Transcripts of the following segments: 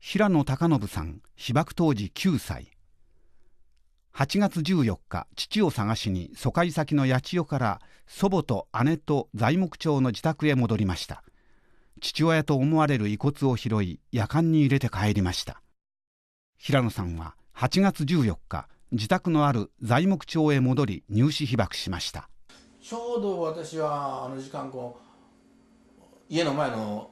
平野孝信さん、被爆当時9歳。8月14日、父を探しに疎開先の八千代から祖母と姉と材木町の自宅へ戻りました。父親と思われる遺骨を拾い、やかんに入れて帰りました。平野さんは8月14日、自宅のある材木町へ戻り入試被爆しました。ちょうど私はあの時間家の前の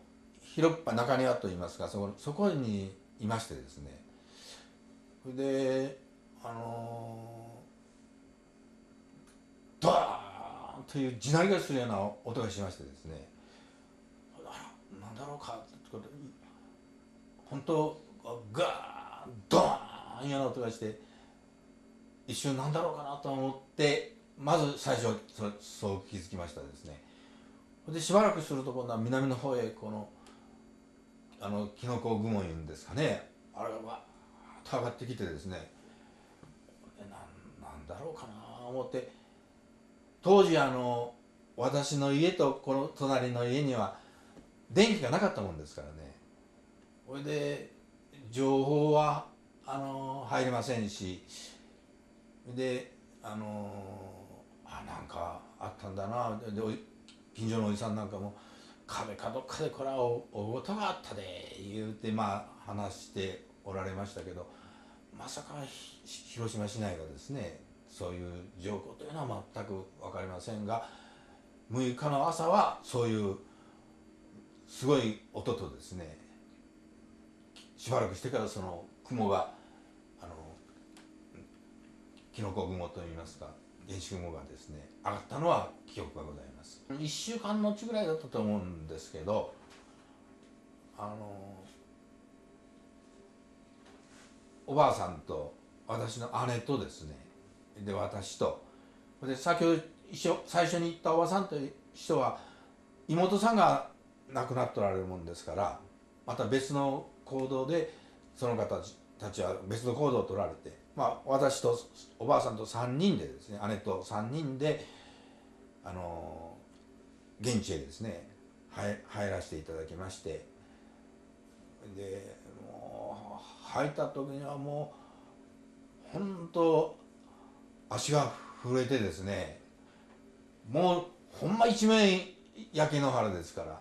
広っ端中庭といいますか、そこにいましてですね。でドーンという地鳴りがするような音がしましてですね、なんだろうかってことで、本当ガーンドーンいうような音がして、一瞬なんだろうかなと思って、まず最初そう気づきましたですね。でしばらくすると今度は南の方へキノコ雲いうんですかね、あれがわーっと上がってきてですね、なんだろうかな思って、当時私の家とこの隣の家には電気がなかったもんですからね。それで情報は入りませんし、でなんかあったんだな。で近所のおじさんなんかも壁かどっかでこれは大事があったで言うて話しておられましたけど、まさか広島市内がですねそういう状況というのは全く分かりませんが、6日の朝はそういうすごい音とですね、しばらくしてからその雲がキノコ雲といいますか原子雲がですね上がったのは記憶がございます。1週間のうちぐらいだったと思うんですけど、おばあさんと私の姉とですね、で私とで、先ほど最初に言ったおばさんという人は妹さんが亡くなっておられるもんですから、また別の行動でその方たちは別の行動を取られて、私とおばあさんと3人でですね、姉と3人で現地へですね入らせていただきまして、でもう入った時にはもう本当足が震えてですね、もうほんま一面焼け野原ですから、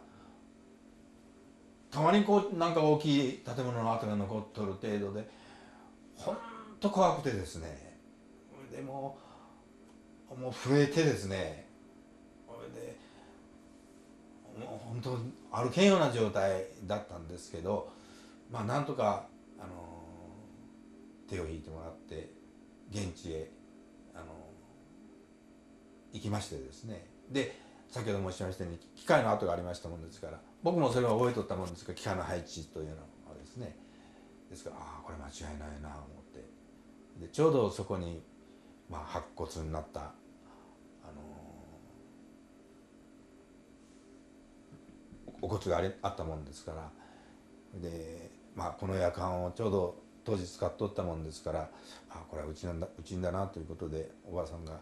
たまになんか大きい建物の跡が残っとる程度でほんと怖くてですね、でもう震えてですね、でもう本当歩けんような状態だったんですけど、なんとか、手を引いてもらって現地へ、行きましてですね、で先ほど申しましたように機械の跡がありましたもんですから、僕もそれを覚えとったもんですから、機械の配置というのはですね、ですからこれ間違いないなと思って、でちょうどそこに、白骨になったお骨があったもんですから、でこのやかんをちょうど当時使っとったもんですから、これはうちんだなということで、おばあさんが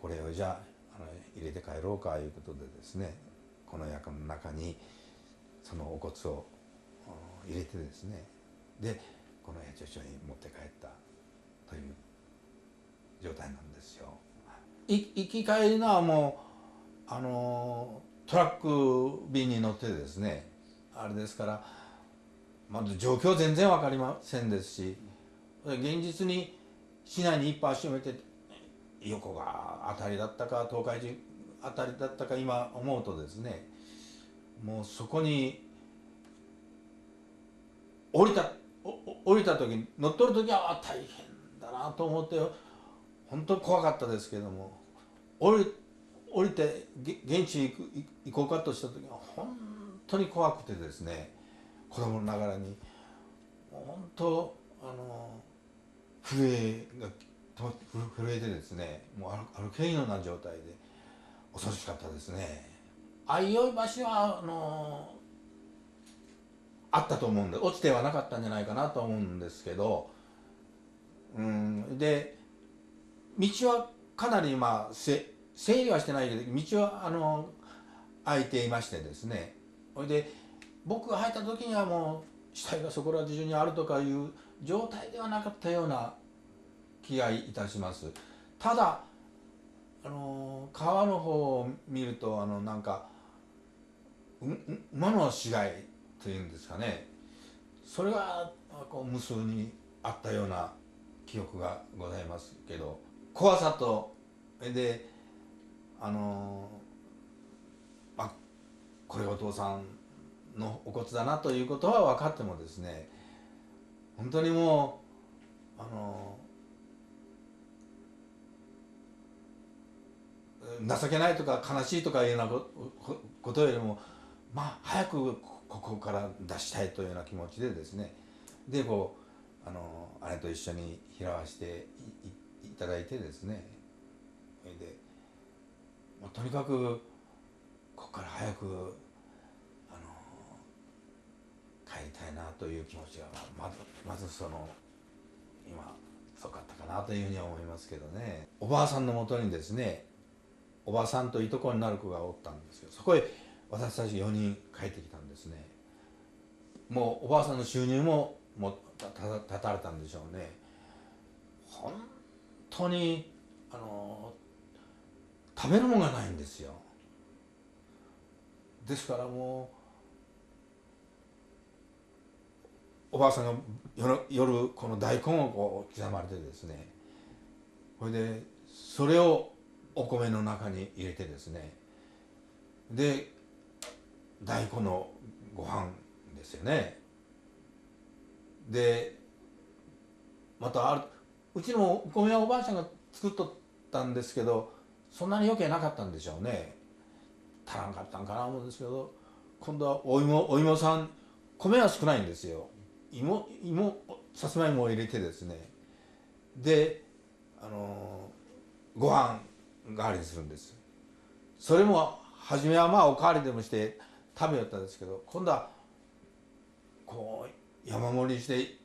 これをじゃあ入れて帰ろうかいうことでですね、このやかんの中にそのお骨を入れてですね、でこの八千代町に持って帰ったという状態なんですよ。行き帰りのはもうトラック便に乗ってですね、あれですから、まず状況全然分かりませんですし、現実に市内に一歩足を止めて、横があたりだったか東海地あたりだったか今思うとですね、もうそこに降りた時、乗っ取る時は大変だなと思って本当に怖かったですけども、降りて現地に行こうかとした時は本当に怖くてですね、子供ながらに本当震えてですね、もう歩けんような状態で恐ろしかったですね。相生橋はあったと思うんで、落ちてはなかったんじゃないかなと思うんですけど、で道はかなり整理はしてないけど道は空いていましてですね、それで僕が入った時にはも死体がそこら中にあるとかいう状態ではなかったような気がいたします。ただ川の方を見るとなんか馬の死骸というんですかね、それがこう無数にあったような記憶がございますけど、怖さとでこれお父さんのお骨だなということは分かってもですね、本当にもう情けないとか悲しいとかいうようなことよりも、まあ早くここから出したいというような気持ちでですね、でこう姉と一緒に拾わしていただいてですね、でとにかくここから早く帰りたいなという気持ちがまず今そうかったかなというふうに思いますけどね。おばあさんのもとにですね、おばさんといとこになる子がおったんですけど、そこへ私たち4人帰ってきたんですね。もうおばあさんの収入も断たれたんでしょうね。本当に食べるものがないんですよ。ですからもうおばあさんが夜この大根をこう刻まれてですね、それでそれをお米の中に入れてですね、で大根のご飯ですよね。でまたうちのお米はおばあちゃんが作っとったんですけど、そんなに余計なかったんでしょうね。足らんかったんかな思うんですけど、今度はお芋さん、米は少ないんですよ。さつまいもを入れてですね、でご飯代わりにするんです。それも初めはまあおかわりでもして食べよったんですけど、今度はこう山盛りにして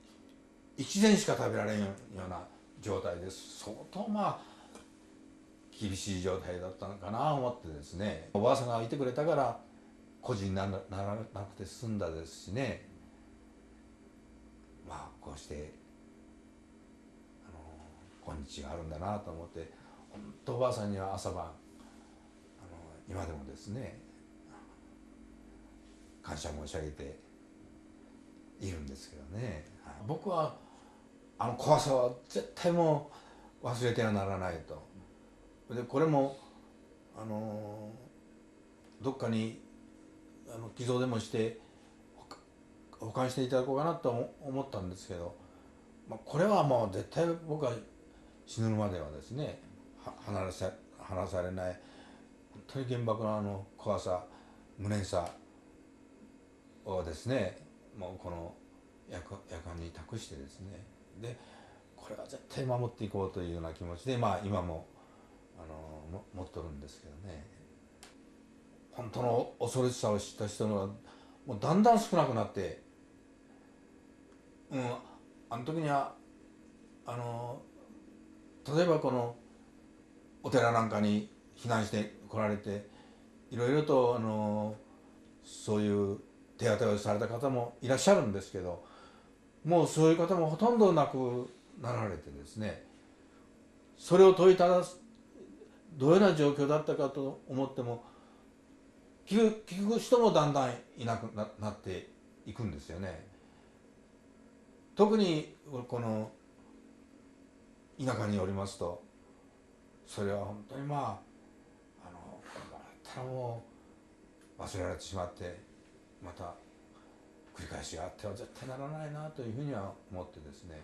一膳しか食べられんような状態です。相当まあ厳しい状態だったのかなと思ってですね、おばあさんがいてくれたから孤児にならなくて済んだですしね、まあこうして今日があるんだなと思って、本当おばあさんには朝晩今でもですね感謝申し上げているんですけどね。僕は怖さは絶対もう忘れてはならないと。でこれもどっかに寄贈でもして保管していただこうかなと思ったんですけど、これはもう絶対僕は死ぬまではですね離されない、本当に原爆の怖さ無念さをですね、もうこの夜間に託してですね、でこれは絶対守っていこうというような気持ちで今も持っとるんですけどね。本当の恐ろしさを知った人はもうだんだん少なくなって、あの時には例えばこのお寺なんかに避難して来られていろいろとそういう手当てをされた方もいらっしゃるんですけど、もうそういう方もほとんどなくなられてですね、それを問いただすどういうような状況だったかと思っても聞く人もだんだんいなくなっていくんですよね。特にこの田舎におりますと、それは本当に今だったらもう忘れられてしまって、また繰り返しがあっては絶対ならないなというふうには思ってですね、